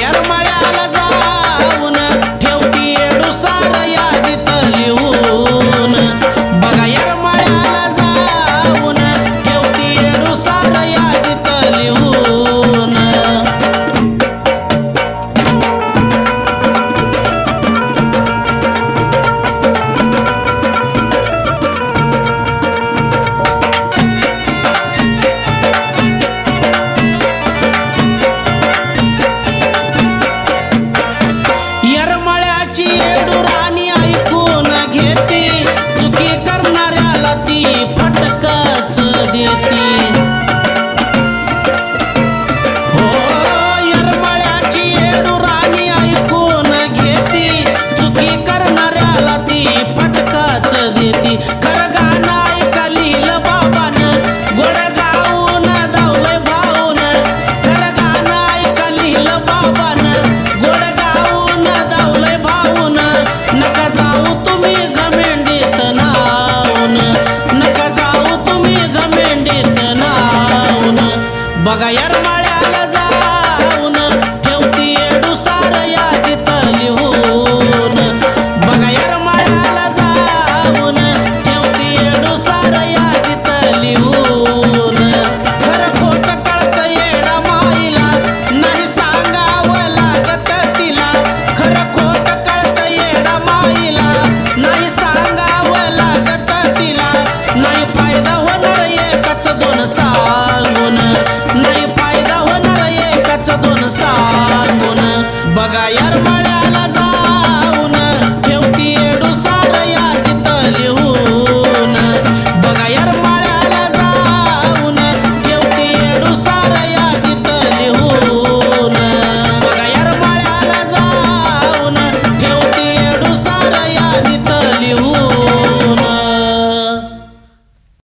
येरमाळ्याला जाऊन ठेवती एडुसार यादीत लिहून बघा येरमाळ्याला जाऊन ठेवती एडुसार यादीत लिहून येरमाळ्याची एडुराणी ऐकून घेती चुकी करणाऱ्याला ती फटकाच देती हो येरमाळ्याची एडुराणी ऐकून घेती चुकी करणाऱ्याला ती फटकाच देती खरं गाणं ऐका लिहिलं बाबानं गोड गाऊन धावलंय भाऊन खरं गाणं ऐका लिहिलं बाबानं गोड गाऊन धावलंय भाऊन नका जाऊ तुम्ही घमेंडीत नाऊन नका जाऊ तुम्ही घमेंडीत नाऊन बघा येरमाळ्याला जाऊन ठेवती एडुसार यादीत लिहून बघा येरमाळ्याला जाऊन ठेवती एडुसार यादीत लिहून खरं खोटं कळतं येडा माईला नाही सांगावं लागत तिला खरं खोटं कळतं येडा माईला नाही सांगावं लागत तिला नाही फायदा होणार एकच दोन सांगून नाही फायदा होणार एकच दोन सांगून बघा येरमाळ्याला